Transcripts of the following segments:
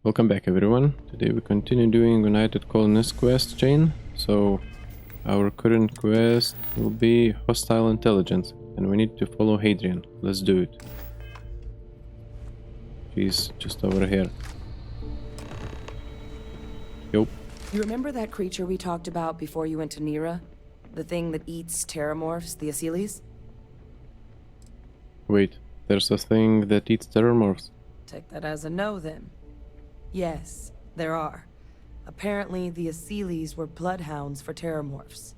Welcome back everyone. Today we continue doing United Colonies quest chain. So our current quest will be hostile intelligence and we need to follow Hadrian. Let's do it. She's just over here. Yup. You remember that creature we talked about before you went to Nira? The thing that eats terramorphs, the Asyles? Wait, there's a thing that eats terramorphs. Take that as a no then. Yes, there are. Apparently the Asyles were bloodhounds for terramorphs.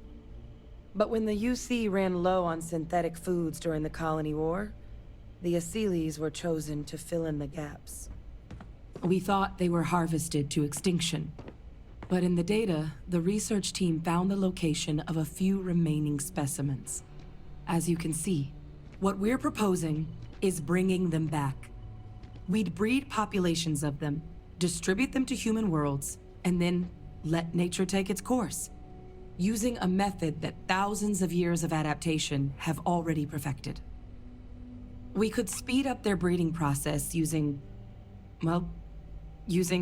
But when the UC ran low on synthetic foods during the Colony War, the Asyles were chosen to fill in the gaps. We thought they were harvested to extinction. But in the data, the research team found the location of a few remaining specimens. As you can see, what we're proposing is bringing them back. We'd breed populations of them, distribute them to human worlds, and then let nature take its course, using a method that thousands of years of adaptation have already perfected. We could speed up their breeding process using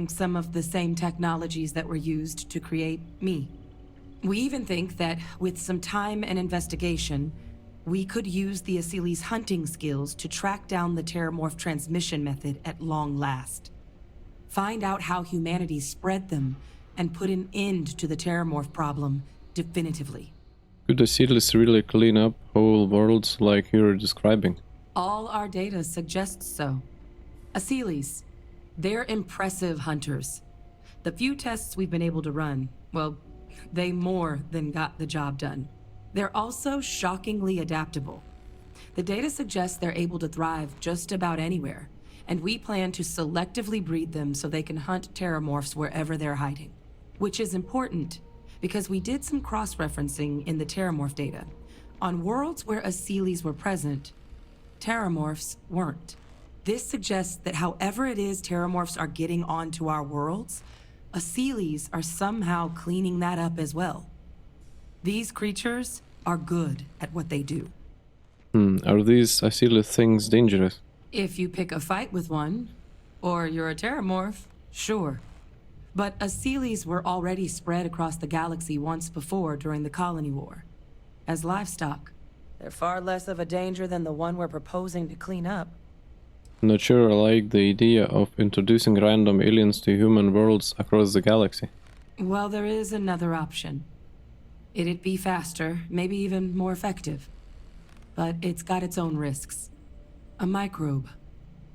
some of the same technologies that were used to create me. We even think that with some time and investigation, we could use the Asyles' hunting skills to track down the terramorph transmission method at long last. Find out how humanity spread them, and put an end to the terramorph problem definitively. Could the Asyles really clean up whole worlds like you're describing? All our data suggests so. Asyles, they're impressive hunters. The few tests we've been able to run, well, they more than got the job done. They're also shockingly adaptable. The data suggests they're able to thrive just about anywhere, and we plan to selectively breed them so they can hunt terramorphs wherever they're hiding. Which is important, because we did some cross-referencing in the terramorph data. On worlds where Asyles were present, terramorphs weren't. This suggests that however it is terramorphs are getting onto our worlds, Asyles are somehow cleaning that up as well. These creatures are good at what they do. Are these Asyles things dangerous? If you pick a fight with one, or you're a terramorph, sure. But Asyles were already spread across the galaxy once before during the Colony War. As livestock, they're far less of a danger than the one we're proposing to clean up. Not sure I like the idea of introducing random aliens to human worlds across the galaxy. Well, there is another option. It'd be faster, maybe even more effective. But it's got its own risks. A microbe.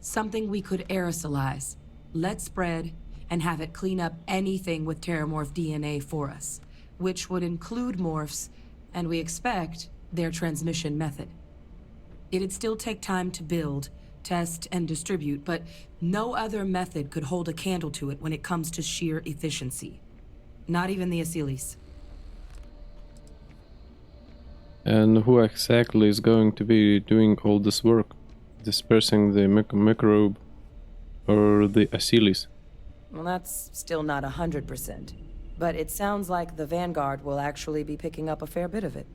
Something we could aerosolize, let spread, and have it clean up anything with terramorph DNA for us, which would include morphs, and we expect their transmission method. It'd still take time to build, test, and distribute, but no other method could hold a candle to it when it comes to sheer efficiency. Not even the Asyles. And who exactly is going to be doing all this work? Dispersing the microbe or the Asyles? Well, that's still not 100%. But it sounds like the Vanguard will actually be picking up a fair bit of it.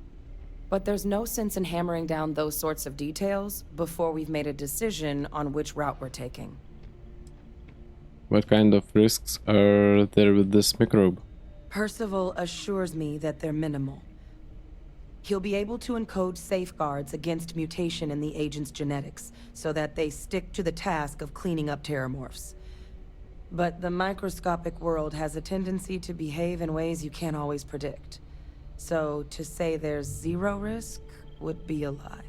But there's no sense in hammering down those sorts of details before we've made a decision on which route we're taking. What kind of risks are there with this microbe? Percival assures me that they're minimal. He'll be able to encode safeguards against mutation in the agent's genetics, so that they stick to the task of cleaning up terramorphs. But the microscopic world has a tendency to behave in ways you can't always predict. So to say there's zero risk would be a lie.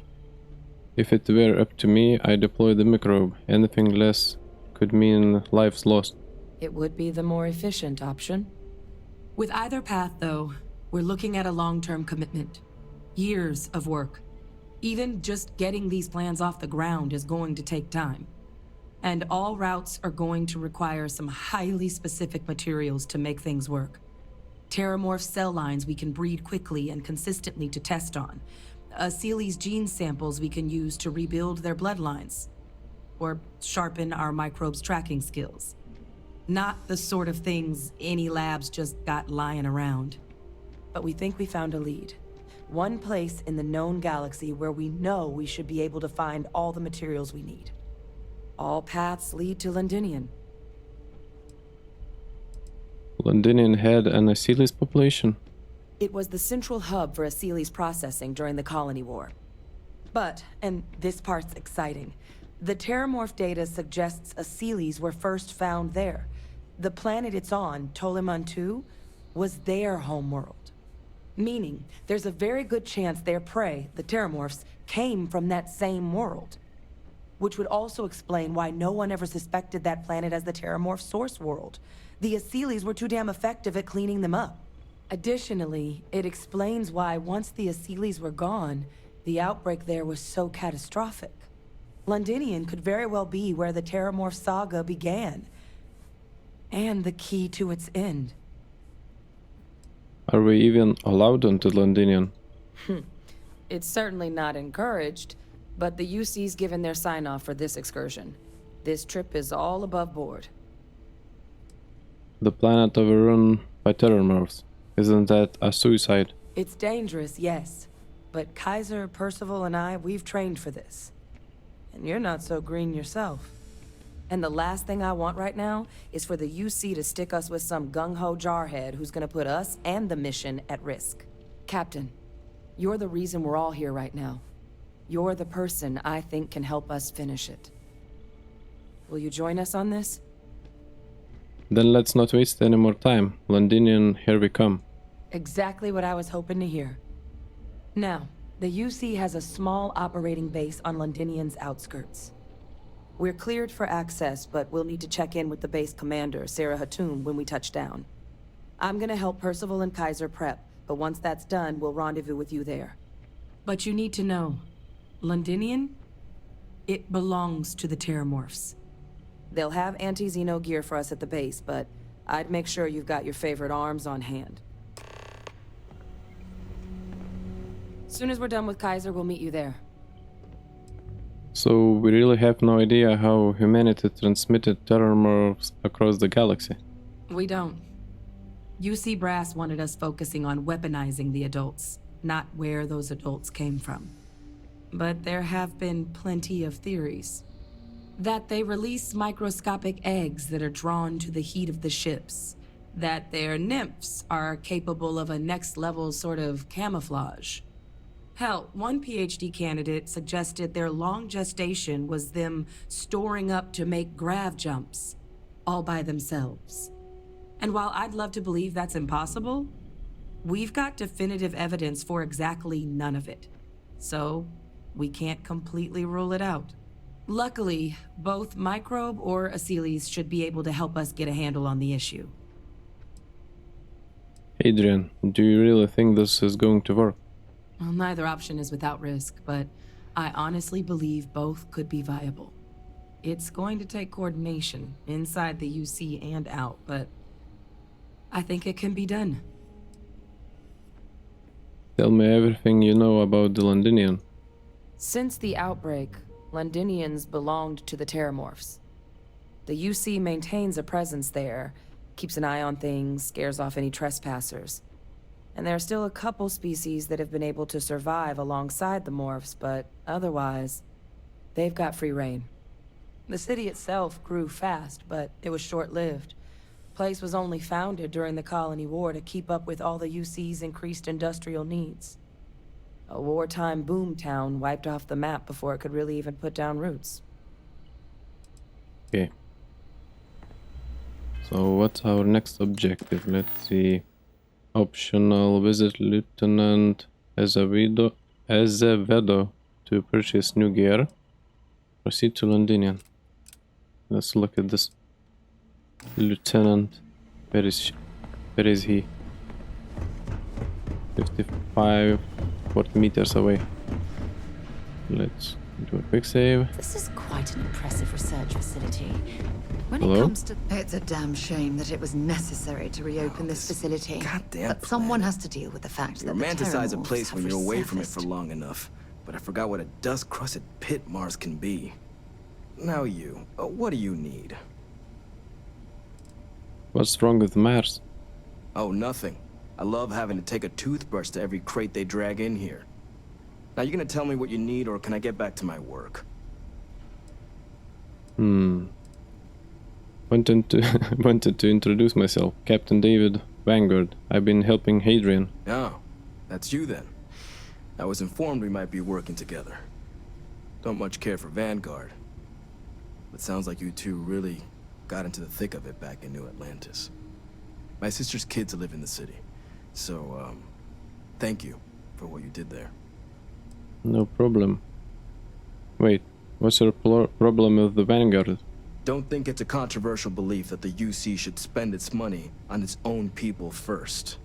If it were up to me, I'd deploy the microbe. Anything less could mean lives lost. It would be the more efficient option. With either path, though, we're looking at a long-term commitment. Years of work. Even just getting these plans off the ground is going to take time. And all routes are going to require some highly specific materials to make things work. Terramorph cell lines we can breed quickly and consistently to test on. Asyles gene samples we can use to rebuild their bloodlines. Or sharpen our microbes' tracking skills. Not the sort of things any labs just got lying around. But we think we found a lead. One place in the known galaxy where we know we should be able to find all the materials we need. All paths lead to Londinian. Londinian had an Achilles population. It was the central hub for Achilles processing during the Colony War. But, and this part's exciting, the Terramorph data suggests Achilles were first found there. The planet it's on, Toliman II, was their homeworld. Meaning, there's a very good chance their prey, the Terramorphs, came from that same world. Which would also explain why no one ever suspected that planet as the Terramorph source world. The Achilles were too damn effective at cleaning them up. Additionally, it explains why once the Achilles were gone, the outbreak there was so catastrophic. Londinian could very well be where the Terramorph saga began. And the key to its end. Are we even allowed onto Londinian? It's certainly not encouraged, but the UC's given their sign-off for this excursion. This trip is all above board. The planet overrun by Terramorphs. Isn't that a suicide? It's dangerous, yes. But Kaiser, Percival, and I, we've trained for this. And you're not so green yourself. And the last thing I want right now is for the UC to stick us with some gung-ho jarhead who's gonna put us and the mission at risk. Captain, you're the reason we're all here right now. You're the person I think can help us finish it. Will you join us on this? Then let's not waste any more time. Londinian, here we come. Exactly what I was hoping to hear. Now, the UC has a small operating base on Londinian's outskirts. We're cleared for access, but we'll need to check in with the base commander, Sarah Hatoum, when we touch down. I'm gonna help Percival and Kaiser prep, but once that's done, we'll rendezvous with you there. But you need to know, Londinian, it belongs to the Terramorphs. They'll have anti-Xeno gear for us at the base, but I'd make sure you've got your favorite arms on hand. Soon as we're done with Kaiser, we'll meet you there. So we really have no idea how humanity transmitted Terramorphs across the galaxy. We don't. UC Brass wanted us focusing on weaponizing the adults, not where those adults came from. But there have been plenty of theories. That they release microscopic eggs that are drawn to the heat of the ships. That their nymphs are capable of a next-level sort of camouflage. Hell, one PhD candidate suggested their long gestation was them storing up to make grav jumps, all by themselves. And while I'd love to believe that's impossible, we've got definitive evidence for exactly none of it. So, we can't completely rule it out. Luckily, both Microbe or Achilles should be able to help us get a handle on the issue. Adrian, do you really think this is going to work? Well, neither option is without risk, but I honestly believe both could be viable. It's going to take coordination inside the UC and out, but I think it can be done. Tell me everything you know about the Londinian. Since the outbreak, Londinians belonged to the Terramorphs. The UC maintains a presence there, keeps an eye on things, scares off any trespassers. And there are still a couple species that have been able to survive alongside the morphs, but otherwise, they've got free reign. The city itself grew fast, but it was short-lived. Place was only founded during the Colony War to keep up with all the UC's increased industrial needs. A wartime boomtown wiped off the map before it could really even put down roots. Okay. So what's our next objective? Let's see. Optional visit Lieutenant Azevedo to purchase new gear. Proceed to Londinian. Let's look at this lieutenant. Where is he? 55, 40 meters away. Let's do a quick save. This is quite an impressive research facility. When Hello? it comes to... It's a damn shame that it was necessary to reopen this facility. Goddamn But someone has to deal with the fact You that the romanticize a Terramorphs place have when you're away from it for resurfaced. long enough. But I forgot what a dust-crusted pit Mars can be. Now you, what do you need? What's wrong with Mars? Oh, nothing. I love having to take a toothbrush to every crate they drag in here. Now you gonna tell me what you need, or can I get back to my work? wanted to introduce myself. Captain David Vanguard. I've been helping Hadrian. Oh, that's you then. I was informed we might be working together. Don't much care for Vanguard. But sounds like you two really got into the thick of it back in New Atlantis. My sister's kids live in the city. So, thank you for what you did there. No problem. Wait, what's your problem with the Vanguard? Don't think it's a controversial belief that the UC should spend its money on its own people first,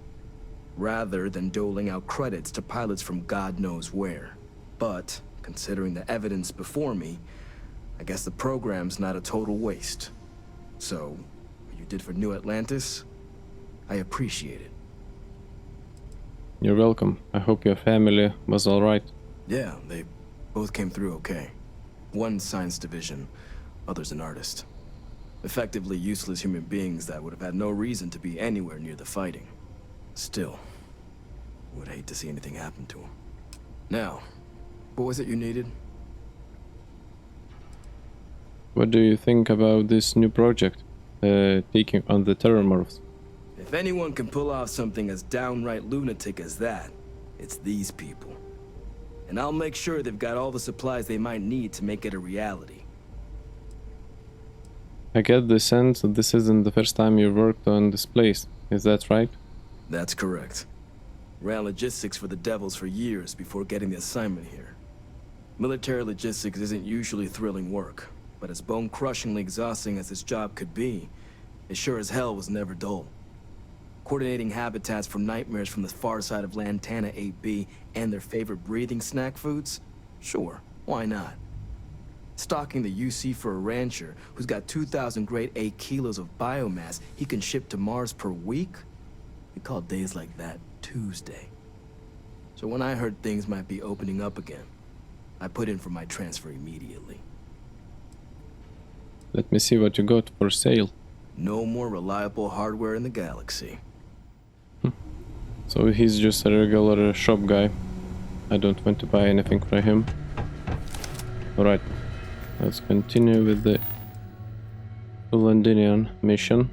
rather than doling out credits to pilots from God knows where. But, considering the evidence before me, I guess the program's not a total waste. So, what you did for New Atlantis, I appreciate it. You're welcome. I hope your family was alright. Yeah, they both came through okay. One science division, others an artist. Effectively useless human beings that would have had no reason to be anywhere near the fighting. Still, would hate to see anything happen to them. Now, what was it you needed? What do you think about this new project? Taking on the Terramorphs? If anyone can pull off something as downright lunatic as that, it's these people. And I'll make sure they've got all the supplies they might need to make it a reality. I get the sense that this isn't the first time you worked on this place. Is that right? That's correct. Ran logistics for the Devils for years before getting the assignment here. Military logistics isn't usually thrilling work, but as bone-crushingly exhausting as this job could be, it sure as hell was never dull. Coordinating habitats for nightmares from the far side of Lantana 8B and their favorite breathing snack foods? Sure, why not? Stocking the UC for a rancher who's got 2,000 grade A kilos of biomass he can ship to Mars per week? We call days like that Tuesday. So when I heard things might be opening up again, I put in for my transfer immediately. Let me see what you got for sale. No more reliable hardware in the galaxy. So he's just a regular shop guy. I don't want to buy anything from him. Alright, let's continue with the Londinian mission.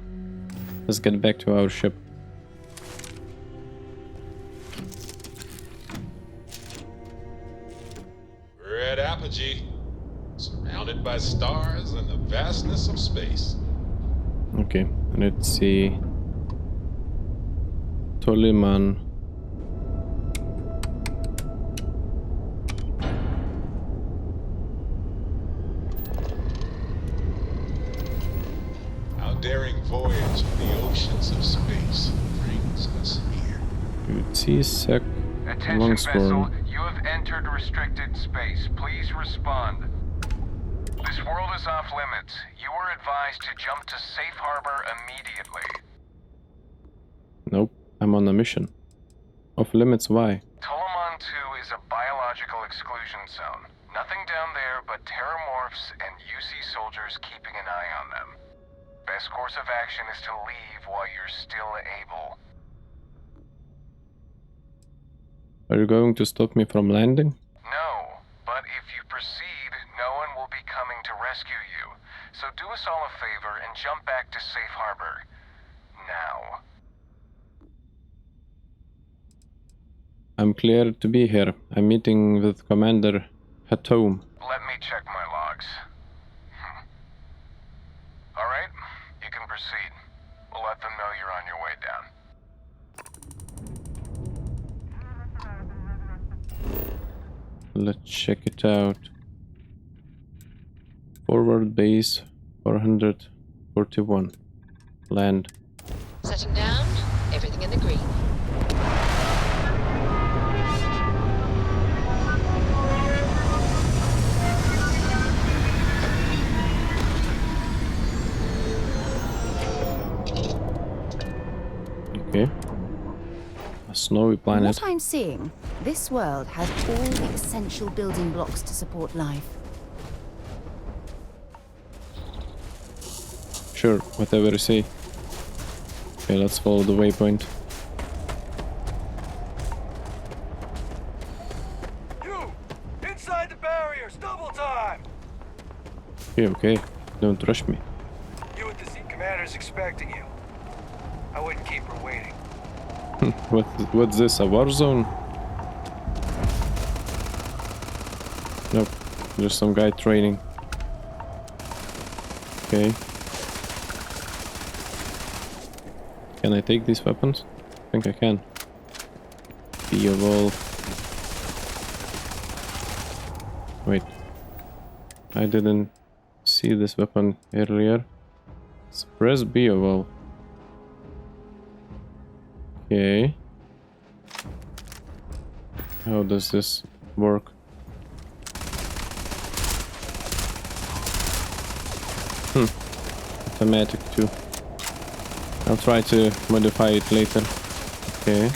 Let's get back to our ship. We're at Apogee, surrounded by stars and the vastness of space. Okay, let's see. Toliman. Our daring voyage of the oceans of space brings us here. Sec Attention Longsworn. vessel, you have entered restricted space. Please respond. This world is off limits. You are advised to jump to safe harbor immediately. Nope, I'm on a mission. Off limits, why? Toloman 2 is a biological exclusion zone. Nothing down there but terramorphs and UC soldiers keeping an eye on them. Best course of action is to leave while you're still able. Are you going to stop me from landing? No, but if you proceed, no one will be coming to rescue you. So do us all a favor and jump back to safe harbor. Now. I'm clear to be here. I'm meeting with Commander Hatom. Let me check my logs. All right, you can proceed. We'll let them know you're on your way down. Let's check it out. Forward base 441. Land. Setting down, everything in the green. Okay. A snowy planet. What I'm seeing, this world has all the essential building blocks to support life. Sure, whatever you say. Okay, let's follow the waypoint. You! Inside the barriers! Double time! Okay, okay. Don't rush me. You with the seat expecting you. I wouldn't keep her waiting. What's this, a war zone? Nope, there's some guy training. Okay. Can I take these weapons? I think I can. Be a wall. Wait. I didn't see this weapon earlier. Suppress bio wall. Okay. How does this work? Automatic too. I'll try to modify it later. Okay.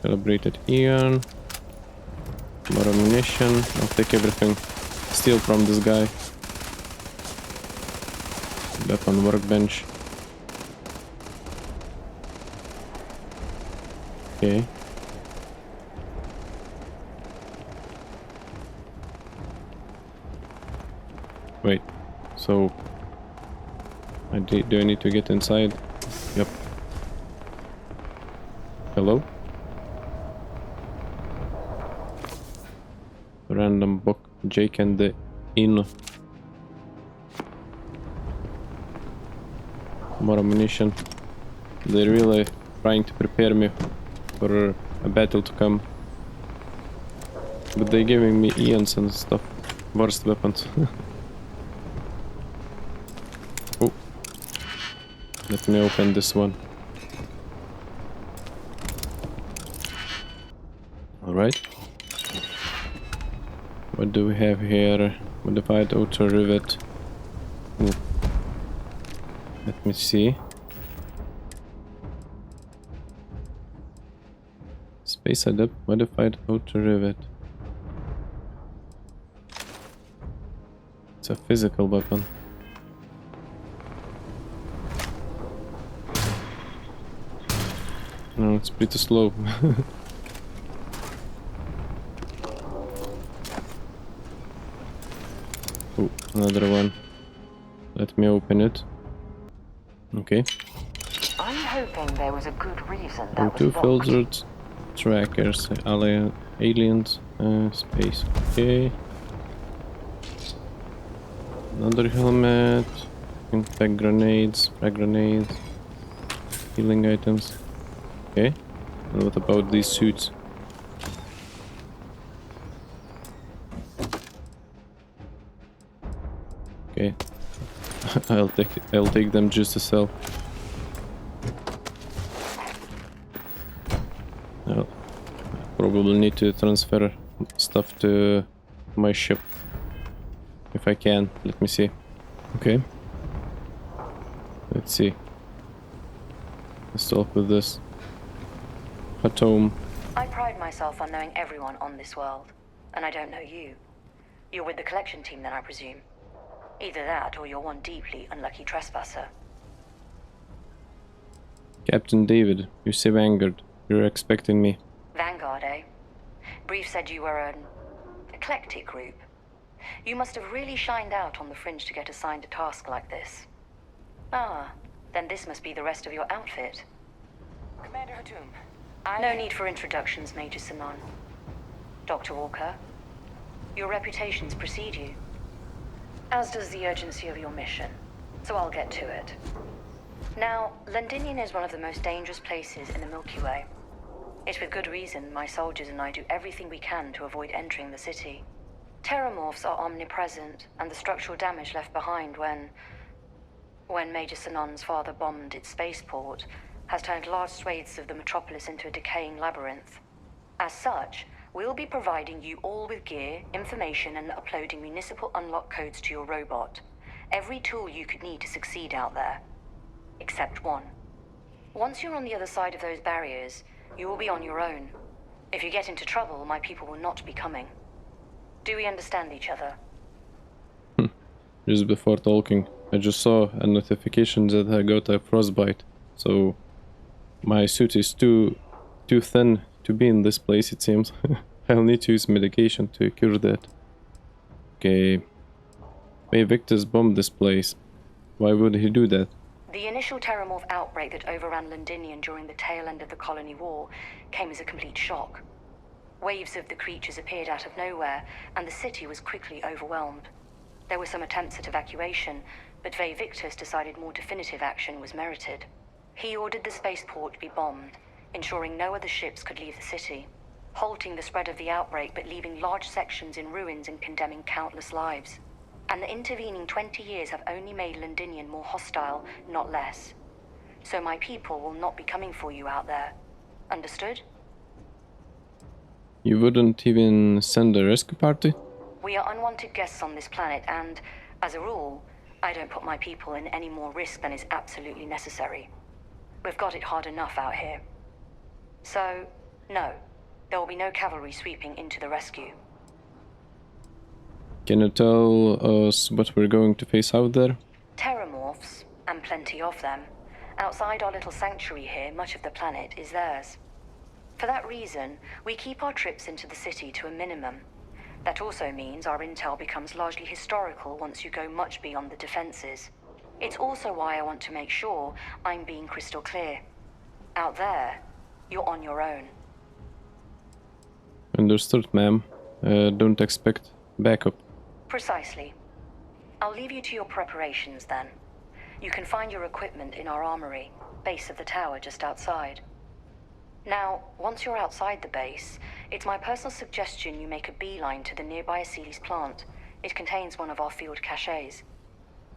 Calibrated iron. More ammunition. I'll take everything. Steal from this guy. Weapon workbench. Okay. Wait. So do I need to get inside? Yep. Hello? Random book. Jake and the Inn. More ammunition. They're really trying to prepare me for a battle to come. But they're giving me eons and stuff. Worst weapons. Oh. Let me open this one. Alright. What do we have here? Modified outer rivet. Ooh. Let me see. Space adept, modified outer rivet. It's a physical weapon. No, it's pretty slow. Oh, another one. Let me open it. Okay. I'm hoping there was a good reason that Two was locked. filtered trackers, aliens, space. Okay. Another helmet. Impact grenades, frag grenades, healing items. Okay. And what about these suits? Okay. I'll take them just to sell. I'll probably need to transfer stuff to my ship. If I can, let me see. Okay. Let's see. Let's start with this. Atom. I pride myself on knowing everyone on this world, and I don't know you. You're with the collection team then, I presume. Either that, or you're one deeply unlucky trespasser. Captain David, you seem angered. You're expecting me. Vanguard, eh? Brief said you were an eclectic group. You must have really shined out on the fringe to get assigned a task like this. Ah, then this must be the rest of your outfit. Commander Hatum, No need for introductions, Major Sanon. Dr. Walker, your reputations precede you. As does the urgency of your mission, so I'll get to it. Now, Londinian is one of the most dangerous places in the Milky Way. It's with good reason my soldiers and I do everything we can to avoid entering the city. Terramorphs are omnipresent, and the structural damage left behind when Major Sanon's father bombed its spaceport has turned large swathes of the metropolis into a decaying labyrinth. As such, we'll be providing you all with gear, information, and uploading municipal unlock codes to your robot. Every tool you could need to succeed out there. Except one. Once you're on the other side of those barriers, you will be on your own. If you get into trouble, my people will not be coming. Do we understand each other? Just before talking, I just saw a notification that I got a frostbite. So my suit is too thin to be in this place, it seems. I'll need to use medication to cure that. Okay. May Victus bomb this place. Why would he do that? The initial Terramorph outbreak that overran Londinium during the tail end of the Colony War came as a complete shock. Waves of the creatures appeared out of nowhere, and the city was quickly overwhelmed. There were some attempts at evacuation, but Ve Victus decided more definitive action was merited. He ordered the spaceport to be bombed, ensuring no other ships could leave the city, halting the spread of the outbreak but leaving large sections in ruins and condemning countless lives. And the intervening 20 years have only made Londinium more hostile, not less. So my people will not be coming for you out there. Understood? You wouldn't even send a rescue party? We are unwanted guests on this planet, and, as a rule, I don't put my people in any more risk than is absolutely necessary. We've got it hard enough out here. So, no, there will be no cavalry sweeping into the rescue. Can you tell us what we're going to face out there? Terramorphs, and plenty of them. Outside our little sanctuary here, much of the planet is theirs. For that reason, we keep our trips into the city to a minimum. That also means our intel becomes largely historical once you go much beyond the defenses. It's also why I want to make sure I'm being crystal clear. Out there, you're on your own. Understood, ma'am. Don't expect backup. Precisely. I'll leave you to your preparations then. You can find your equipment in our armory, base of the tower just outside. Now, once you're outside the base, it's my personal suggestion you make a beeline to the nearby Aceles plant. It contains one of our field caches.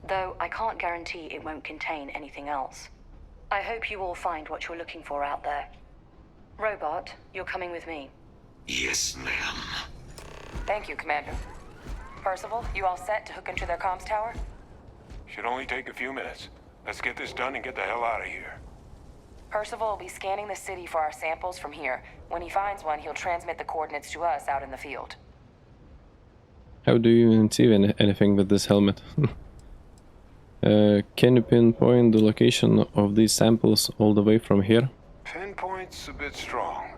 Though I can't guarantee it won't contain anything else. I hope you all find what you're looking for out there. Robot, you're coming with me. Yes, ma'am. Thank you, Commander. Percival, you all set to hook into their comms tower? Should only take a few minutes. Let's get this done and get the hell out of here. Percival will be scanning the city for our samples from here. When he finds one, he'll transmit the coordinates to us out in the field. How do you even see anything with this helmet? Can you pinpoint the location of these samples all the way from here? Pinpoint's a bit strong.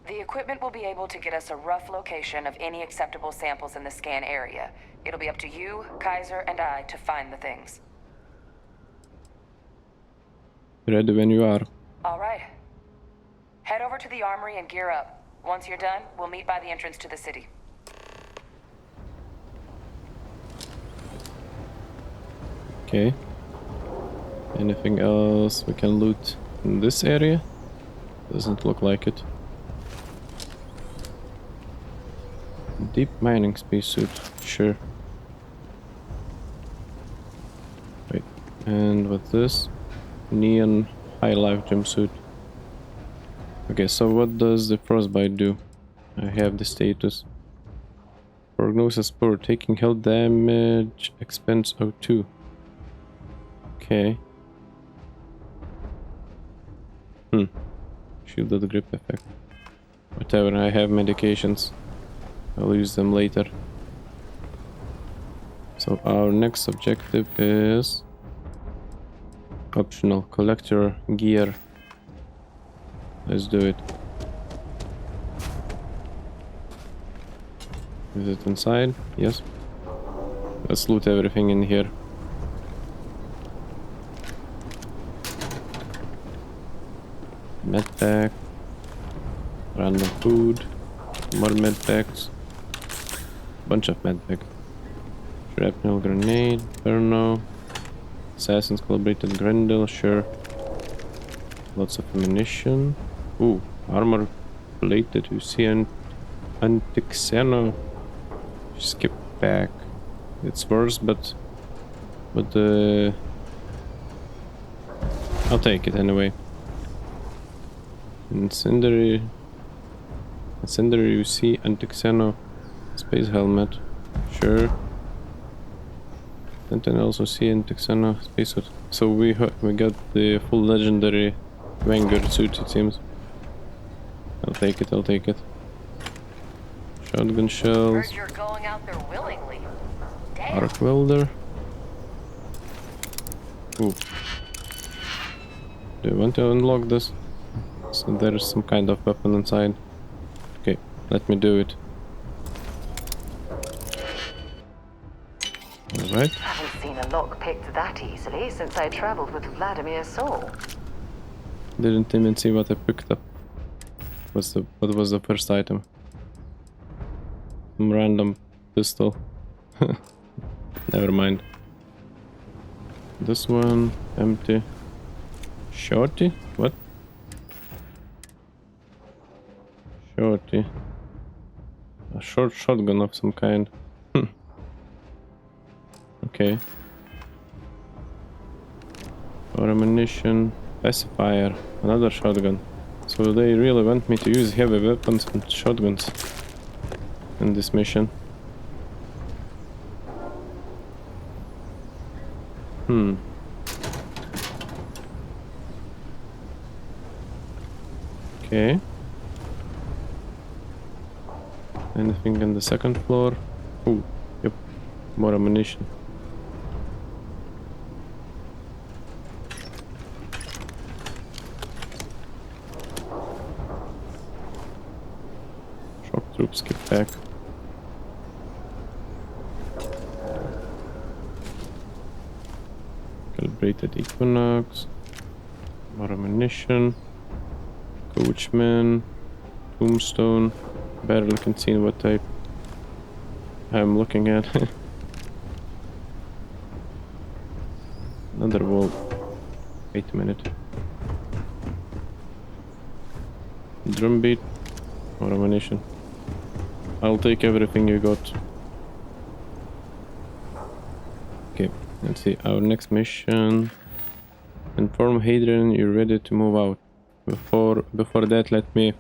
The equipment will be able to get us a rough location of any acceptable samples in the scan area. It'll be up to you, Kaiser, and I to find the things. Ready when you are. All right. Head over to the armory and gear up. Once you're done, we'll meet by the entrance to the city. Okay. Anything else we can loot in this area? Doesn't look like it. Deep mining spacesuit, sure. Wait, and what's this? Neon high life jumpsuit. Okay, so what does the frostbite do? I have the status. Prognosis poor, taking health damage, expense 02. Okay. Shielded grip effect. Whatever, I have medications. I'll use them later. So our next objective is optional collector gear. Let's do it. Is it inside? Yes. Let's loot everything in here. Medpack. Random food. More medpacks. Bunch of medpacks. Shrapnel grenade. Perno. Assassin's calibrated Grendel, sure. Lots of ammunition. Ooh, armor plated. You see an Antixeno. Skip back. It's worse, but I'll take it anyway. Incendiary you see Antixeno space helmet. Sure. And then also see Antixeno spacesuit. So we got the full legendary Vanguard suit, it seems. I'll take it, I'll take it. Shotgun shells. Heard you're going out there willingly. Damn. Arc welder. Ooh. Do you want to unlock this? So there's some kind of weapon inside. Okay, let me do it. Alright. Haven't seen seen a lock picked that easily since I traveled with Vladimir's soul. Didn't even see what I picked up. What was the first item? Some random pistol. Never mind. This one empty. Shorty? What? Shorty. A short shotgun of some kind. Okay. Or ammunition. Pacifier. Another shotgun. So they really want me to use heavy weapons and shotguns in this mission. Okay. Anything on the second floor? Oh, yep. More ammunition. Shock troops, get back. Calibrated Equinox. More ammunition. Coachman. Tombstone. Barely can see what type I'm looking at. Another wall. Wait a minute. Drumbeat. More ammunition. I'll take everything you got. Okay, let's see. Our next mission. Inform Hadrian you're ready to move out. Before that, let me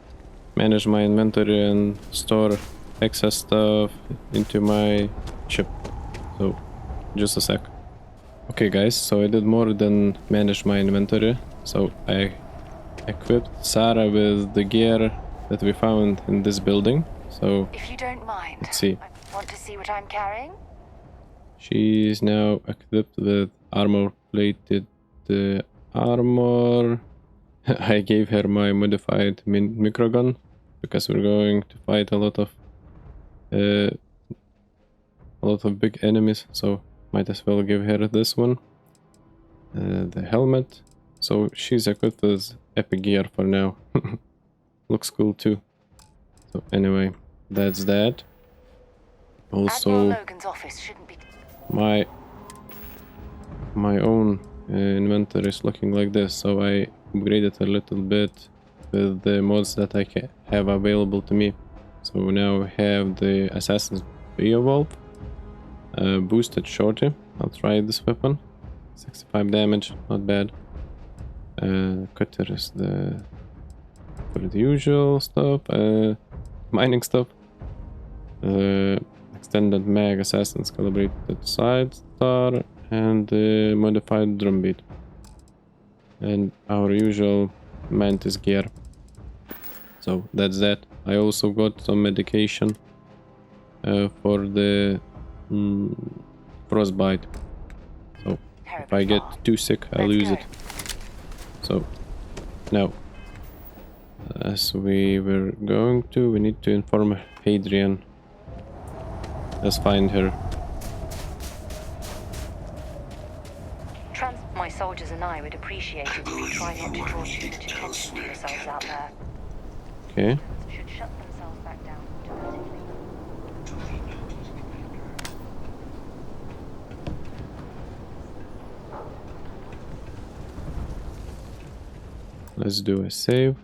manage my inventory and store excess stuff into my ship. So, just a sec. Okay guys, so I did more than manage my inventory. So I equipped Sarah with the gear that we found in this building. So, if you don't mind, let's see. I want to see what I'm carrying? She's now equipped with armor-plated armor. I gave her my modified microgun because we're going to fight a lot of big enemies, so might as well give her this one. The helmet. So she's equipped with epic gear for now. Looks cool too. So anyway, that's that. Also, Logan's office shouldn't be... my own inventory is looking like this, so I upgraded a little bit with the mods that I have available to me. So now I have the Assassin's Beowulf, boosted shorty. I'll try this weapon. 65 damage, not bad. Cutter is for the usual stuff, mining stuff. Extended mag Assassin's calibrated side star and modified drumbeat. And our usual mantis gear. So that's that. I also got some medication for the frostbite. So if I get too sick, I'll use it. So now, as we were going to, we need to inform Hadrian. Let's find her. My soldiers and I would appreciate it if you try not to draw too much attention to yourselves out there. Okay. Should shut themselves back down automatically. Let's do a save.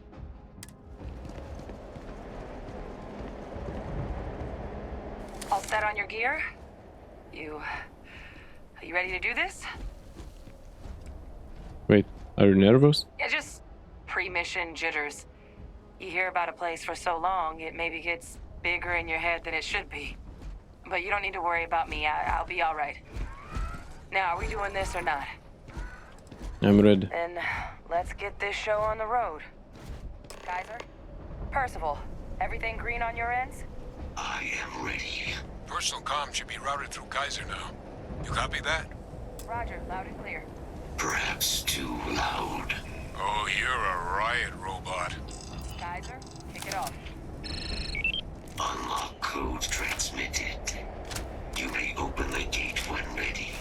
All set on your gear? Are you ready to do this? Wait, are you nervous? Yeah, just pre-mission jitters. You hear about a place for so long, it maybe gets bigger in your head than it should be. But you don't need to worry about me. I'll be all right. Now, are we doing this or not? I'm ready. Then let's get this show on the road. Kaiser? Percival, everything green on your ends? I am ready. Personal comm should be routed through Kaiser now. You copy that? Roger, loud and clear. Perhaps too loud. Oh, you're a riot robot. Kaiser, kick it off. Unlock code transmitted. You may open the gate when ready.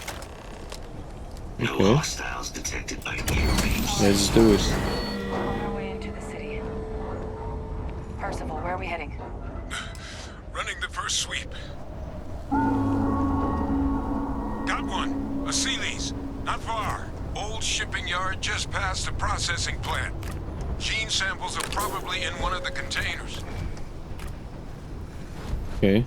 Okay. Hostiles detected by near-range. Let's do it. On our way into the city. Percival, where are we heading? Running the first sweep. Got one. A Sealy's. Not far. Old shipping yard just past the processing plant. Gene samples are probably in one of the containers. Okay.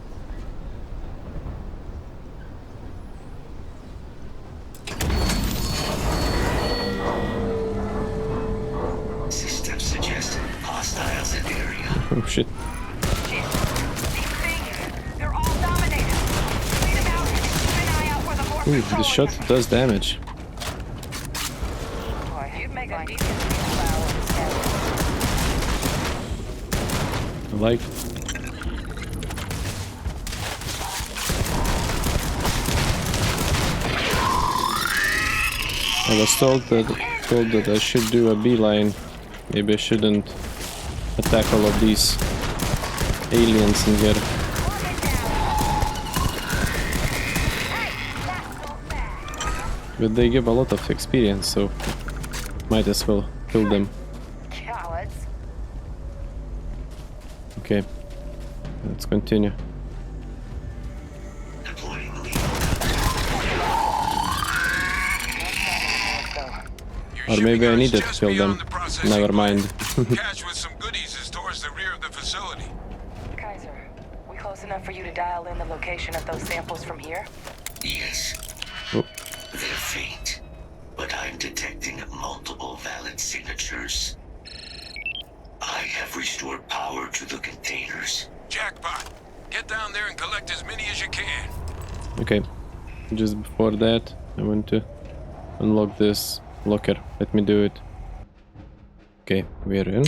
System suggests hostiles in area. Oh shit. They're all dominated. Clean them out. Keep an eye out for the more Ooh, the shot does damage. Boy, you'd make a decent flower of this guy. I like. I was told that I should do a beeline. Maybe I shouldn't attack all of these aliens in here. But they give a lot of experience, so might as well kill them. Cowards. Okay, let's continue. Or maybe I needed to kill them. Never mind. Cache with some goodies is towards the rear of the facility. Kaiser, we close enough for you to dial in the location of those samples from here? Yes. Oh. They're faint, but I'm detecting multiple valid signatures. I have restored power to the containers. Jackpot. Get down there and collect as many as you can. Okay, just before that, I want to unlock this locker. Let me do it. Okay, we're in.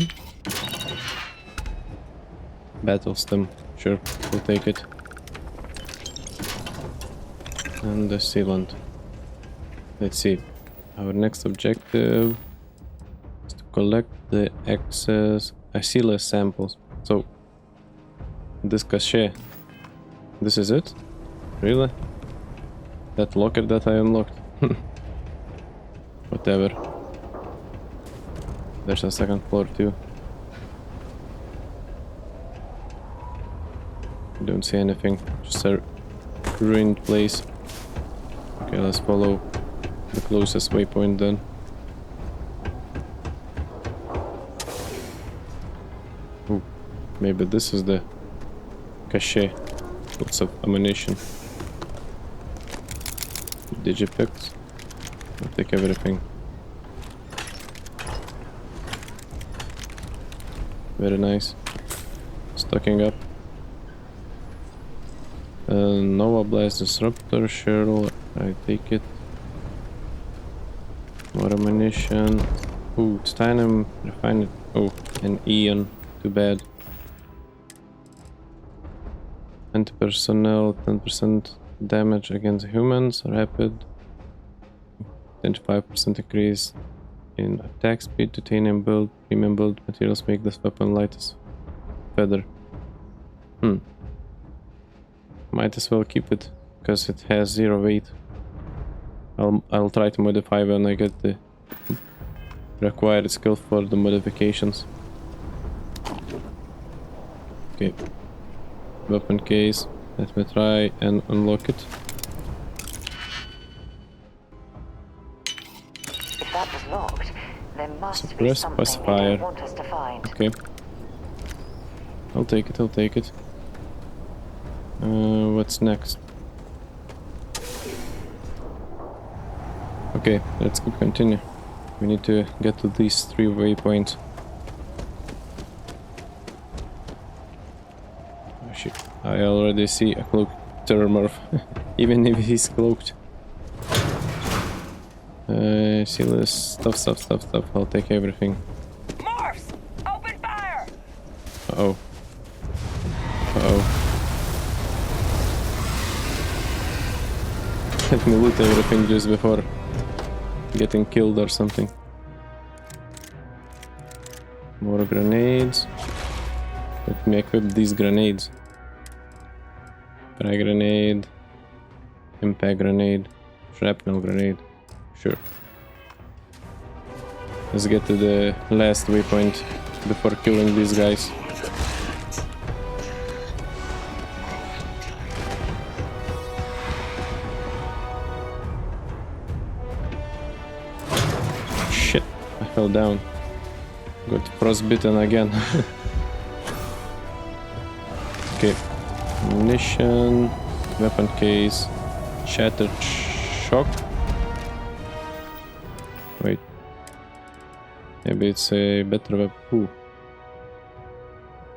Battle stem. Sure, we'll take it. And the sealant. Let's see. Our next objective is to collect the excess Asila samples. So, this cache. This is it? Really? That locker that I unlocked? Whatever. There's a second floor too. Don't see anything. Just a ruined place. Okay, let's follow the closest waypoint then. Ooh, maybe this is the cache. Lots of ammunition. Digipicks. I'll take everything. Very nice. Stocking up. Nova Blast Disruptor, Cheryl, I take it. More ammunition. Ooh, titanium, refined. Oh, an Eon. Too bad. Anti-personnel, 10% damage against humans, rapid. 25% increase in attack speed, titanium build, premium build materials make this weapon light as feather. Might as well keep it, because it has 0 weight. I'll try to modify when I get the required skill for the modifications. Okay. Weapon case. Let me try and unlock it. If that was locked, there must be Suppress something pacifier. they don't want us to find. Okay. I'll take it, I'll take it. What's next? Okay, let's continue. We need to get to these 3 waypoints. Oh shit, I already see a cloaked Terramorph, even if he's cloaked. See this stuff. I'll take everything. Morphs! Open fire! Uh-oh. Uh-oh. Let me loot everything just before getting killed or something. More grenades. Let me equip these grenades. Frag grenade. Impact grenade. Shrapnel grenade. Sure. Let's get to the last waypoint before killing these guys. Shit, I fell down. Got frostbitten again. Okay. Ammunition, weapon case, shattered shock. Wait. Maybe it's a better weapon. Ooh.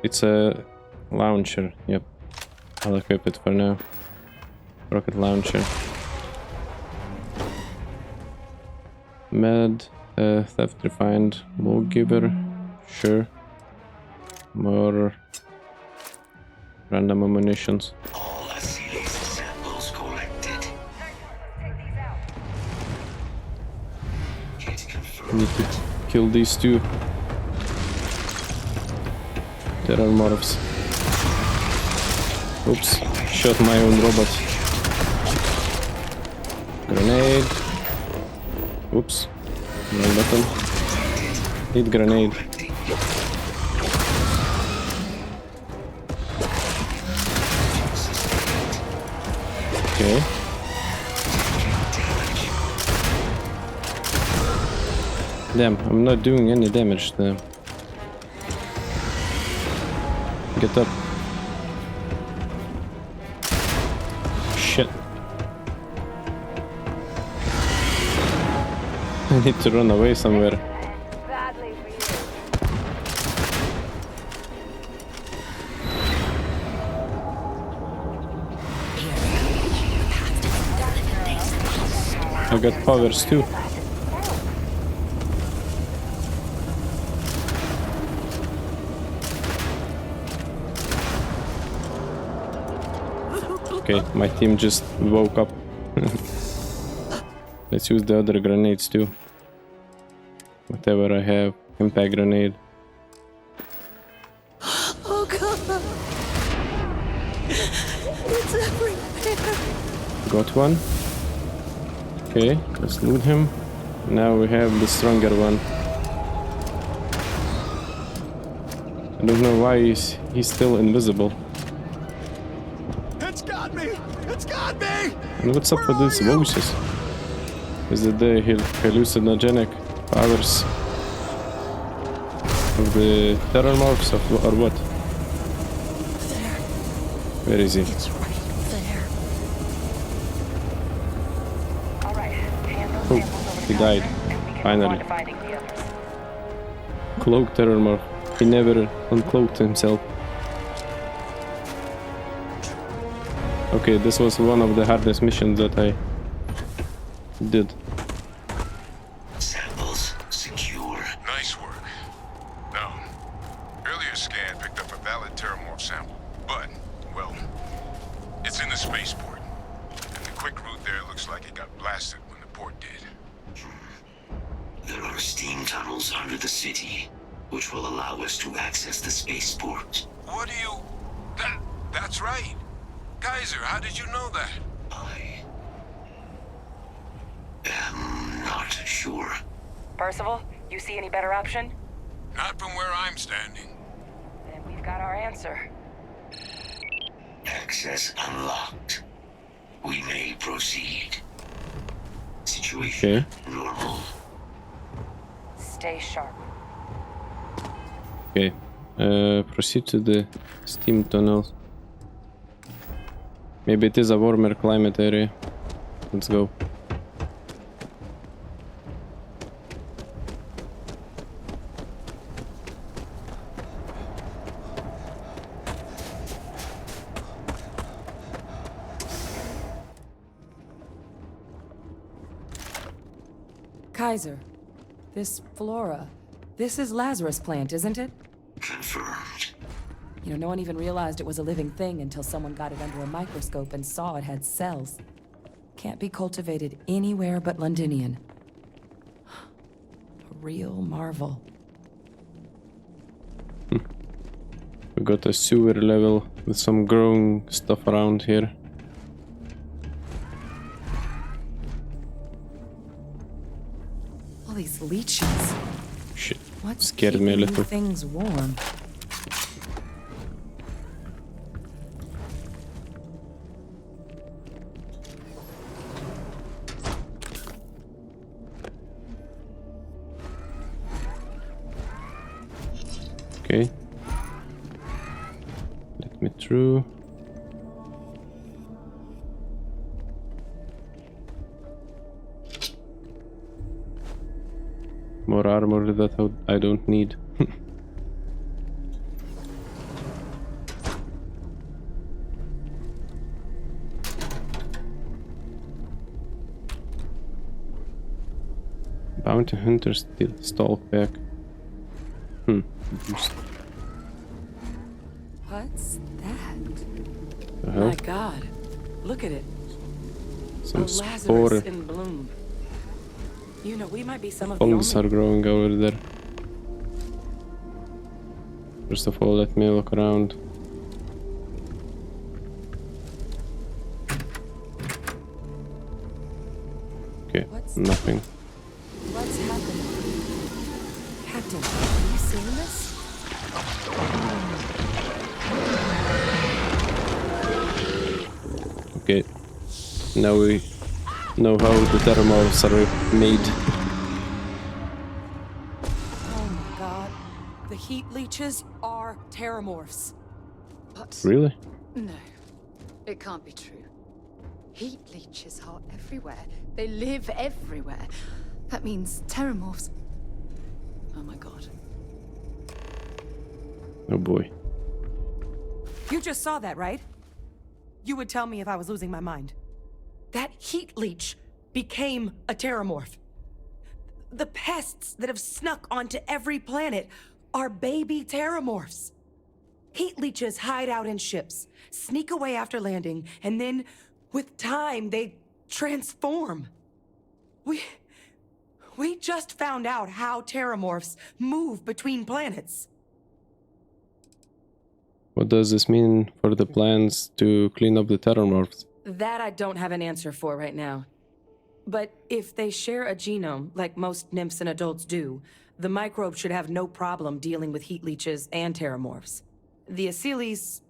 It's a launcher. Yep. I'll equip it for now. Rocket launcher. Med, theft refined, lawgiver. Sure. More random ammunitions. All Achilles samples collected. Kit confirmed. Need to kill these two. There are morphs. Oops, shot my own robot. Grenade. Oops, wrong button. Need grenade. Okay. Damn, I'm not doing any damage to them. Get up. Shit. I need to run away somewhere. I got powers too. Okay, my team just woke up. Let's use the other grenades too. Whatever I have. Impact grenade. Oh god! It's everywhere! Got one. Okay, let's loot him. Now we have the stronger one. I don't know why he's still invisible. It's got me! It's got me! And what's up with these voices? Is it the hallucinogenic powers of the terror morphs or what? There. Where is he? It's right there. Oh, he died. Finally. Cloak terror morph. He never uncloaked himself. Okay, this was one of the hardest missions that I did. Samples secure. Nice work. Now, earlier scan picked up a valid terramorph sample, but, well, it's in the spaceport. And the quick route there looks like it got blasted when the port did. There are steam tunnels under the city, which will allow us to access the spaceport. What do you... That's right. Kaiser, how did you know that? I am not sure. Percival, you see any better option? Not from where I'm standing. Then we've got our answer. Access unlocked. We may proceed. Situation normal. Stay sharp. Okay. Proceed to the steam tunnels. Maybe it is a warmer climate area. Let's go. Kaiser, this flora, this is Lazarus plant, isn't it? Confirmed. You know, no one even realized it was a living thing until someone got it under a microscope and saw it had cells. Can't be cultivated anywhere but Londinian. A real marvel. We got a sewer level with some growing stuff around here. It's leeches. Shit. What's Scared me a keeping little. you things warm? Okay. Let me through. More armor that I don't need. Bounty hunters still stalk back. Boost. What's that? The hell? My God, look at it. Some A spore Lazarus in bloom. You know, we might be some of the fungus only... are growing over there. First of all, let me look around. Okay, nothing. What's happening? Captain, are you seeing this? Okay, now we know how the thermals are made. Oh my God. The heat leeches are terramorphs. But Really? no, it can't be true. Heat leeches are everywhere. They live everywhere. That means terramorphs. Oh my God. Oh boy. You just saw that, right? You would tell me if I was losing my mind. That heat leech became a terramorph. The pests that have snuck onto every planet are baby terramorphs. Heat leeches hide out in ships, sneak away after landing, and then, with time, they transform. We just found out how terramorphs move between planets. What does this mean for the plans to clean up the terramorphs? That I don't have an answer for right now. But if they share a genome, like most nymphs and adults do, the microbe should have no problem dealing with heat leeches and terramorphs. The Asylees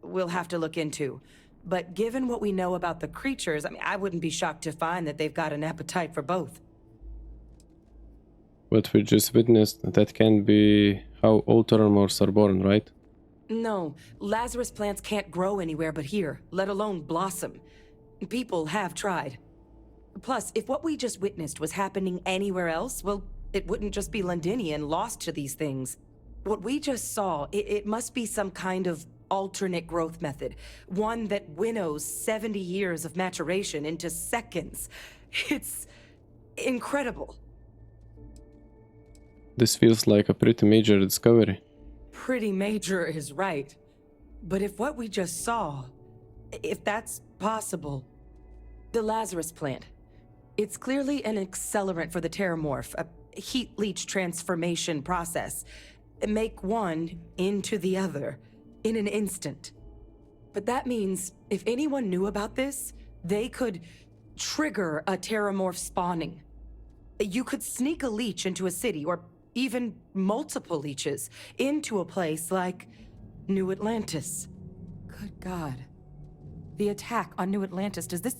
we'll have to look into. But given what we know about the creatures, I mean, I wouldn't be shocked to find that they've got an appetite for both. What we just witnessed, that can be how all terramorphs are born, right? No, Lazarus plants can't grow anywhere but here, let alone blossom. People have tried. Plus, if what we just witnessed was happening anywhere else, well, it wouldn't just be Londinian lost to these things. What we just saw, it must be some kind of alternate growth method. One that winnows 70 years of maturation into seconds. It's incredible. This feels like a pretty major discovery. Pretty major is right. But if what we just saw, if that's possible, the Lazarus plant, it's clearly an accelerant for the terramorph, a heat leech transformation process. Make one into the other in an instant. But that means if anyone knew about this, they could trigger a terramorph spawning. You could sneak a leech into a city, or even multiple leeches, into a place like New Atlantis. Good God. The attack on New Atlantis, does this...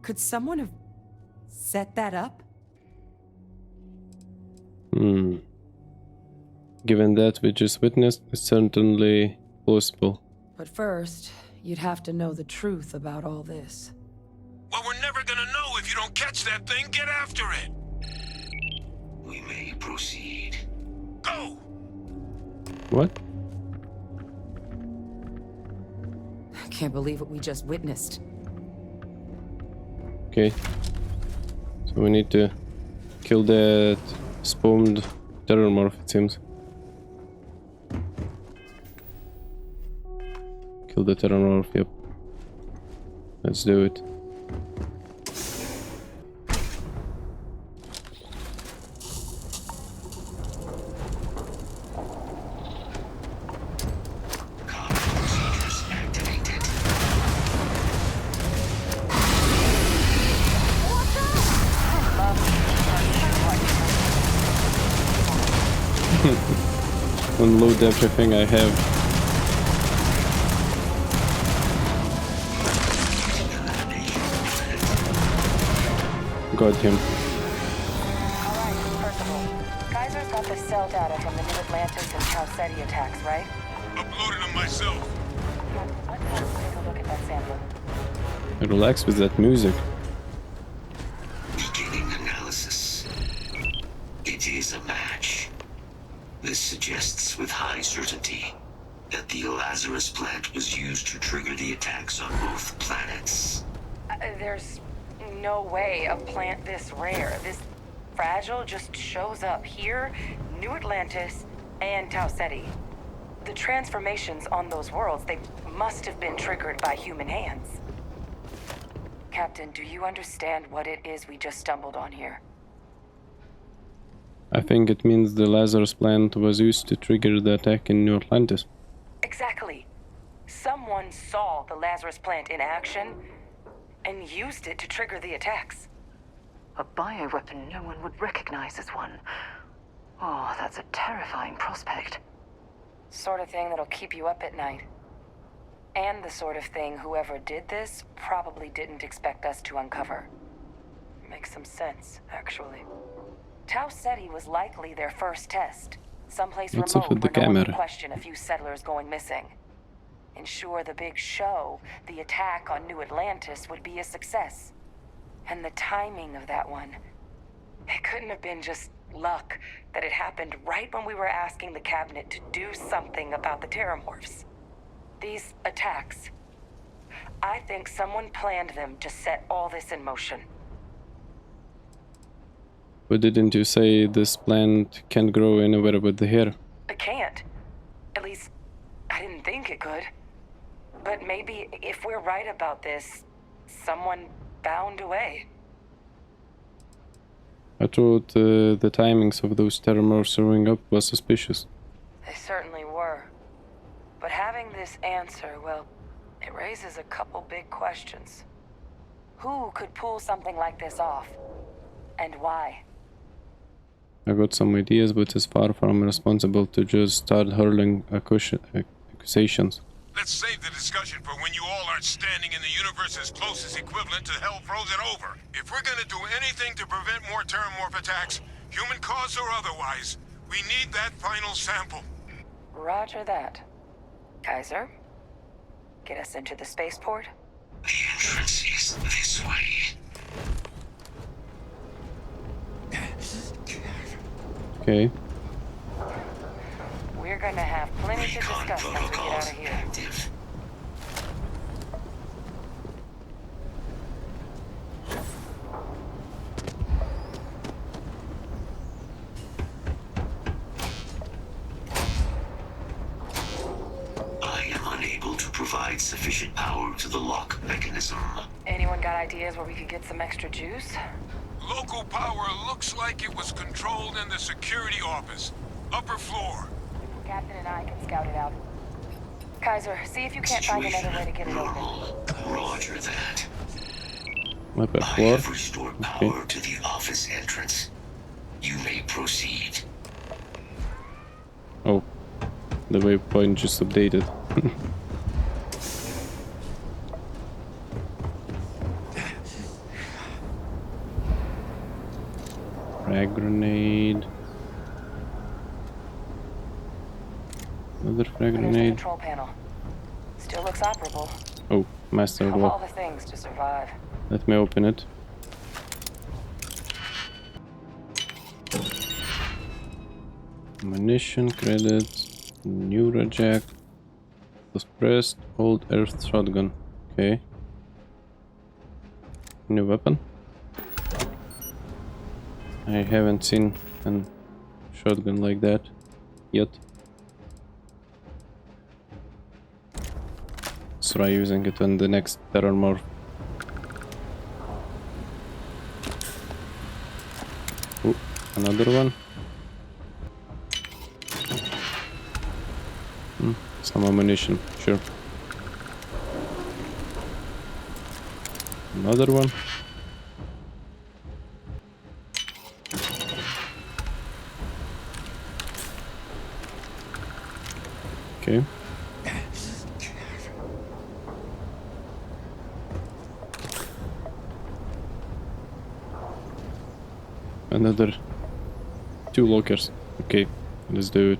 Could someone have set that up? Given that we just witnessed, it's certainly plausible. But first, you'd have to know the truth about all this. Well, we're never gonna know if you don't catch that thing. Get after it! We may proceed. Go! What? I can't believe what we just witnessed. Okay. So we need to kill that spawned terramorph, it seems. Kill the terramorph, yep. Let's do it. Unload everything I have. Got him. Alright, first of all, Kaiser's got the cell data from the New Atlantis and Tau Ceti attacks, right? Uploaded them myself. Let's take a look at that sample. Relax with that music. Beginning analysis. It is a match. This suggests with high certainty that the Lazarus plant was used to trigger the attacks on both planets. There's no way a plant this rare, this fragile, just shows up here, New Atlantis, and Tau Ceti. The transformations on those worlds, they must have been triggered by human hands. Captain, do you understand what it is we just stumbled on here? I think it means the Lazarus plant was used to trigger the attack in New Atlantis. Exactly. Someone saw the Lazarus plant in action and used it to trigger the attacks. A bioweapon no one would recognize as one. Oh, that's a terrifying prospect. Sort of thing that'll keep you up at night. And the sort of thing whoever did this probably didn't expect us to uncover. Makes some sense, actually. Tau Ceti was likely their first test. Someplace What's up remote with the where no one would camera? question a few settlers going missing. Ensure the big show, the attack on New Atlantis, would be a success. And the timing of that one, it couldn't have been just luck that it happened right when we were asking the cabinet to do something about the Terramorphs. These attacks, I think someone planned them to set all this in motion. But didn't you say this plant can't grow anywhere but here? It can't. At least, I didn't think it could. But maybe if we're right about this, someone found a way. I thought the timings of those Terramorphs showing up was suspicious. They certainly were. But having this answer, well, it raises a couple big questions. Who could pull something like this off? And why? I got some ideas, but it's far from responsible to just start hurling accusations. Let's save the discussion for when you all aren't standing in the universe's closest equivalent to hell frozen over. If we're gonna do anything to prevent more Terramorph attacks, human cause or otherwise, we need that final sample. Roger that. Kaiser, get us into the spaceport? The entrance is this way. Okay. We're gonna have plenty to discuss when we get out of here. Active. I am unable to provide sufficient power to the lock mechanism. Anyone got ideas where we could get some extra juice? Local power looks like it was controlled in the security office. Upper floor. Captain and I can scout it out. Kaiser, see if you can't find another way to get it open. Roger that. Upper I floor. have restored power to the office entrance. You may proceed. Oh, the waypoint just updated. Frag grenade. Another frag There's the grenade. control panel. Still looks operable. Oh, master Of all lock. the things to survive. Let me open it. Ammunition, credits, Neurojack, suppressed, old earth shotgun. Okay. New weapon. I haven't seen a shotgun like that yet. Let's try using it on the next Terramorph. Oh, another one. Some ammunition, sure. Another one. Okay. Another 2 lockers. Okay, let's do it.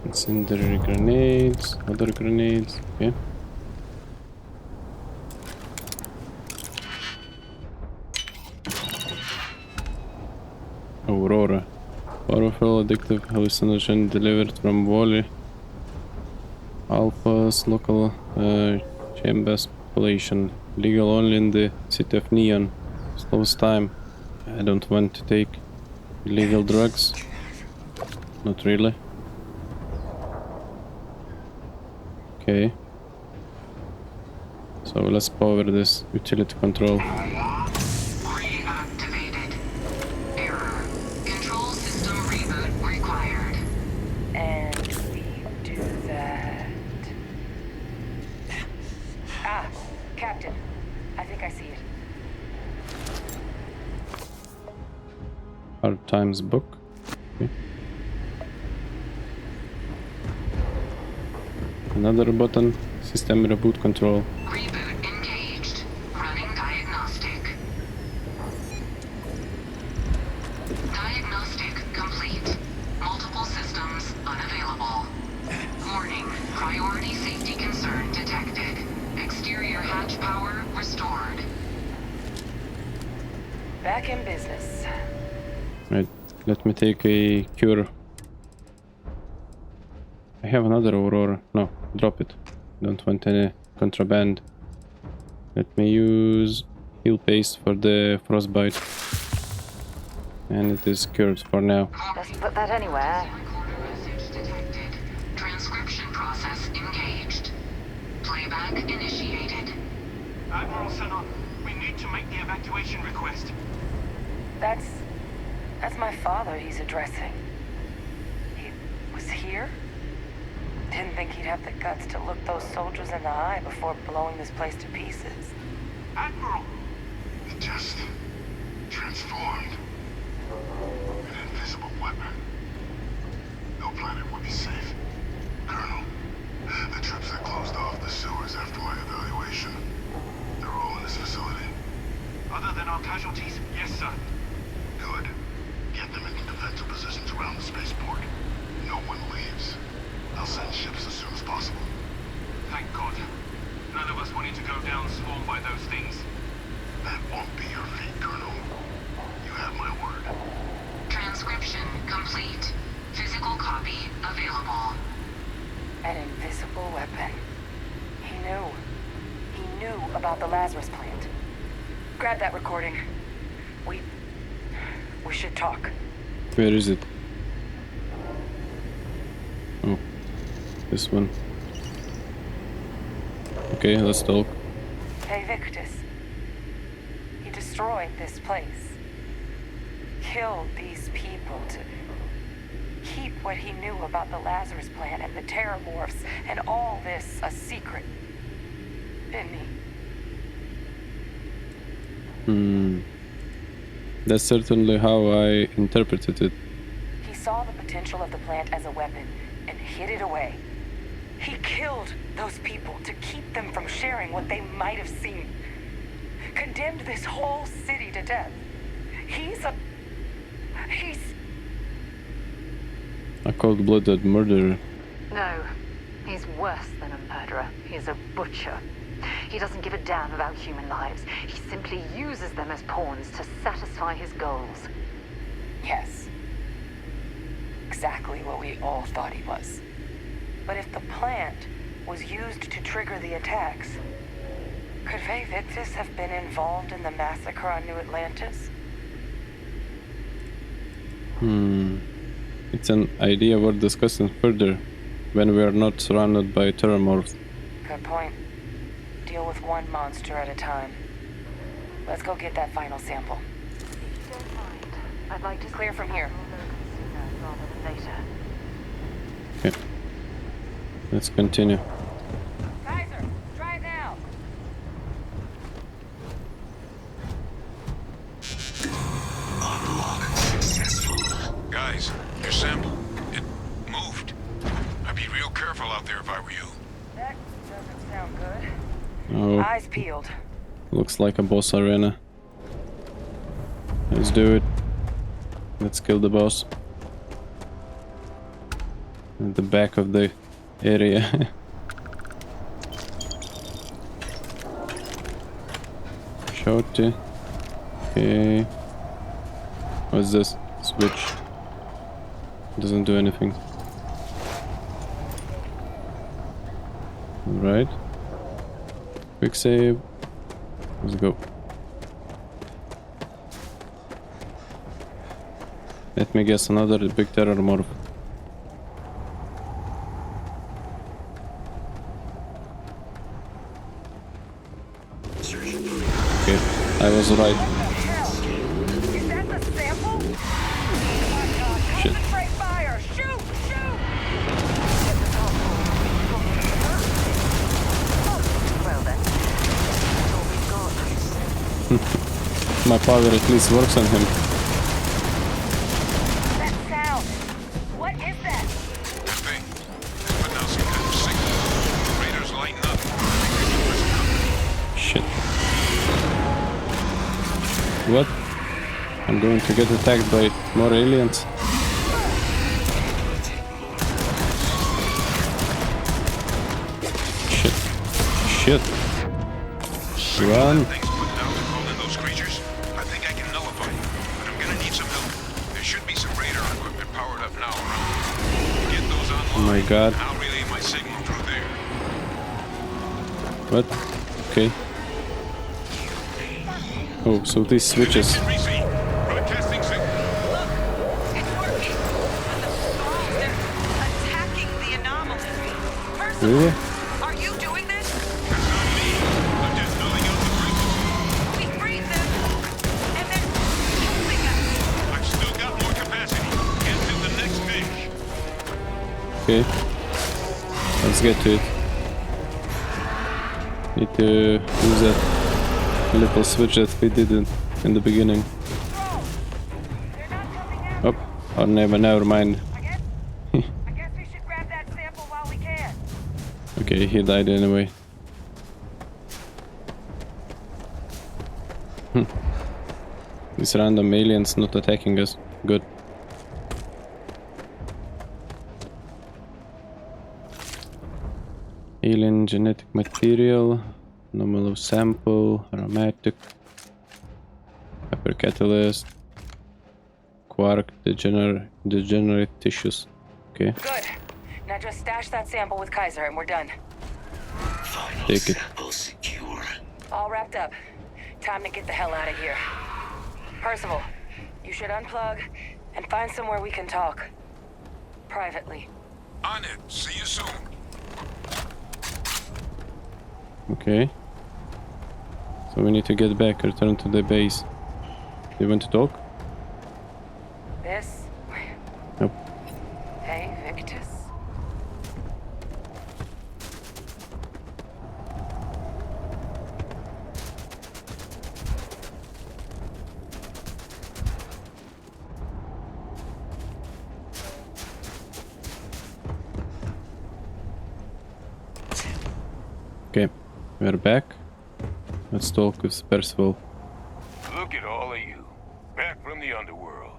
Incendiary grenades, other grenades. Okay. Aurora. Powerful addictive hallucinogen delivered from Wally. Alpha's local chambers population. Legal only in the city of Neon. Slows time. I don't want to take illegal drugs. Not really. Okay. So let's power this utility control. Reactivated. Error. Control system reboot required. And we do that. Ah, Captain. I think I see it. Hard times book. Okay. Another button. System reboot control. Reboot engaged. Running diagnostic. Diagnostic complete. Multiple systems unavailable. Warning. Priority safety concern detected. Exterior hatch power restored. Back in business. Right. Let me take a cure. I have another Aurora. No, drop it. Don't want any contraband. Let me use heal paste for the frostbite. And it is cured for now. Let's put that anywhere. Transcription process engaged. Playback initiated. Admiral Sanon, we need to make the evacuation request. That's my father he's addressing. He was here? Didn't think he'd have the guts to look those soldiers in the eye before blowing this place to pieces. Admiral! It just transformed. An invisible weapon. No planet would be safe. Colonel, the troops that closed off the sewers after my evaluation, they're all in this facility. Other than our casualties, yes, sir. Good. Get them into defensive positions around the spaceport. No one leaves. I'll send ships as soon as possible. Thank God. None of us wanted to go down swarmed by those things. That won't be your fate, Colonel. You have my word. Transcription complete. Physical copy available. An invisible weapon. He knew. He knew about the Lazarus plant. Grab that recording. We should talk. Where is it? Oh, this one. Okay, let's talk. Hey, Victus. He destroyed this place. Killed these people to keep what he knew about the Lazarus plant and the Terramorphs and all this a secret. Didn't he? That's certainly how I interpreted it. He saw the potential of the plant as a weapon and hid it away. He killed those people to keep them from sharing what they might have seen. Condemned this whole city to death. He's a cold-blooded murderer. No, he's worse than a murderer. He's a butcher. He doesn't give a damn about human lives. He simply uses them as pawns to satisfy his goals. Yes. Exactly what we all thought he was. But if the plant was used to trigger the attacks, could Faye Victus have been involved in the massacre on New Atlantis? It's an idea worth discussing further when we are not surrounded by Terramorphs. Good point. Deal with one monster at a time. Let's go get that final sample. If you don't mind, I'd like to clear from here. Sooner rather than later. Okay. Let's continue. Kaiser, try it now. Unlock peeled. Looks like a boss arena. Let's do it. Let's kill the boss. At the back of the area. Shorty. Okay. What's this? Switch. Doesn't do anything. Alright. Quick save. Let's go. Let me guess, another big terror morph. Okay, I was right. Is that the sample? Shit. Concentrate fire! Shoot! Shoot! Well then, that's all we've got. My power at least works on him. That sound! What is that? Thing. But now some kind of signal. Raiders lighten up. Shit. What? I'm going to get attacked by more aliens. Shit. Shit. Run. Things put down to call in those creatures. I think I can nullify it, but I'm gonna need some help. There should be some radar equipment powered up now around. Get those online. Oh my god. I'll relay my signal through there. What? Okay. Oh, so these switches. Broadcasting signal. It's working! They're attacking the anomaly. Percival, Really? are you doing this? That's not me. I'm just building out the bridges. We freed them, and they're helping us. I've still got more capacity. Get to the next fish. Okay. Let's get to it. Need to use that little switch that we did in the beginning. Oh, or never mind. I guess we should grab that sample while we can. Okay, he died anyway. These random aliens not attacking us. Good. Alien genetic material, anomalous sample, aromatic, hypercatalyst, quark, degenerate tissues. Okay, Good. Now just stash that sample with Kaiser and we're done. Final take it. sample secure. All wrapped up. Time to get the hell out of here. Percival, you should unplug and find somewhere we can talk. Privately. On it. See you soon. Okay. So we need to get back, return to the base. Do you want to talk? This? Nope. Hey, Victus? Okay, we're back. Let's talk with Percival. Look at all of you. Back from the underworld.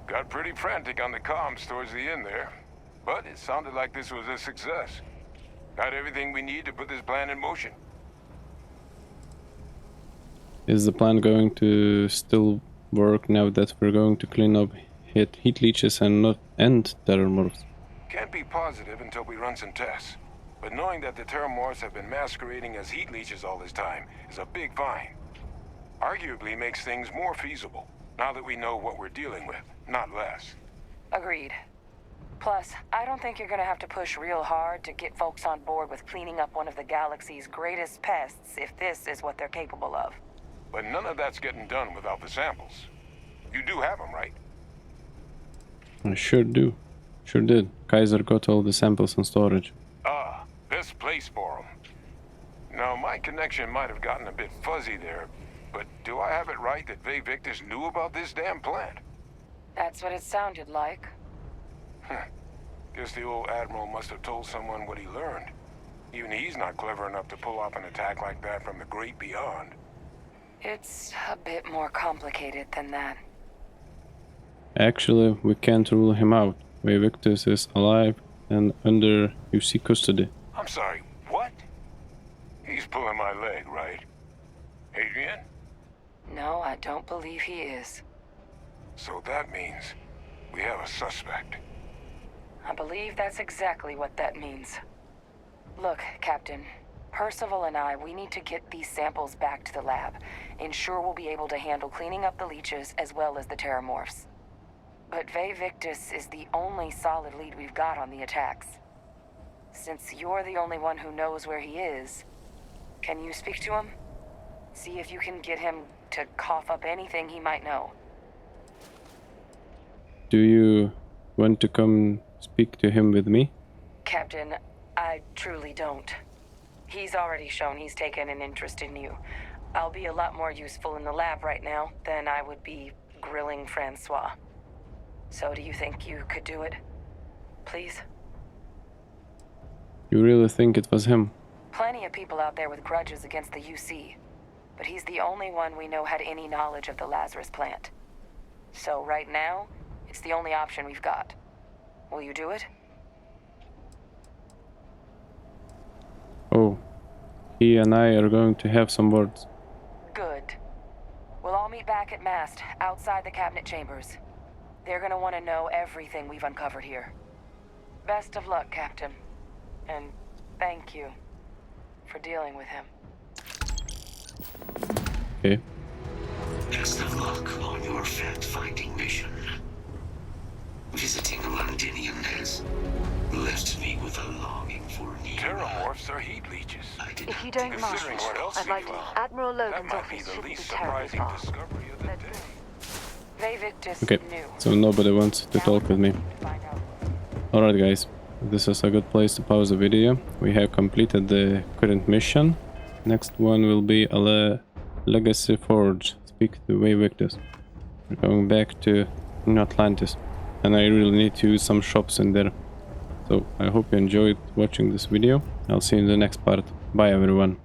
Got pretty frantic on the comms towards the end there. But it sounded like this was a success. Got everything we need to put this plan in motion. Is the plan going to still work now that we're going to clean up heat leeches and not end terramorphs? Can't be positive until we run some tests. But knowing that the terramorphs have been masquerading as heat leeches all this time is a big find. Arguably makes things more feasible, now that we know what we're dealing with, not less. Agreed. Plus, I don't think you're gonna have to push real hard to get folks on board with cleaning up one of the galaxy's greatest pests if this is what they're capable of. But none of that's getting done without the samples. You do have them, right? I sure do. Sure did. Kaiser got all the samples in storage. Ah, best place for them. Now, my connection might have gotten a bit fuzzy there, but do I have it right that Ve Victus knew about this damn plant? That's what it sounded like. Guess the old Admiral must have told someone what he learned. Even he's not clever enough to pull off an attack like that from the great beyond. It's a bit more complicated than that. Actually, we can't rule him out. Victus is alive and under UC custody. I'm sorry, what? He's pulling my leg, right? Adrian? No, I don't believe he is. So that means we have a suspect. I believe that's exactly what that means. Look, Captain. Percival and we need to get these samples back to the lab. Ensure we'll be able to handle cleaning up the leeches as well as the terramorphs. But Victus is the only solid lead we've got on the attacks. Since you're the only one who knows where he is, can you speak to him? See if you can get him to cough up anything he might know. Do you want to come speak to him with me? Captain, I truly don't. He's already shown he's taken an interest in you. I'll be a lot more useful in the lab right now than I would be grilling Francois. So do you think you could do it? Please? You really think it was him? Plenty of people out there with grudges against the UC. But he's the only one we know had any knowledge of the Lazarus plant. So right now, it's the only option we've got. Will you do it? Oh, he and I are going to have some words. Good. We'll all meet back at Mast, outside the cabinet chambers. They're gonna want to know everything we've uncovered here. Best of luck, Captain. And thank you for dealing with him. Okay. Best of luck on your fact-finding mission. Visiting Londinium has left me with a longing for new... Terramorphs are heat leeches. If you don't mind, I'd like to... Admiral Logan's office shouldn't be terribly far. Discovery of the day. Victus Okay, knew. so nobody wants to talk with me. Alright guys, this is a good place to pause the video. We have completed the current mission. Next one will be a Legacy Forge. Speak to Victus. We're going back to Atlantis. And I really need to use some shops in there. So I hope you enjoyed watching this video. I'll see you in the next part. Bye everyone.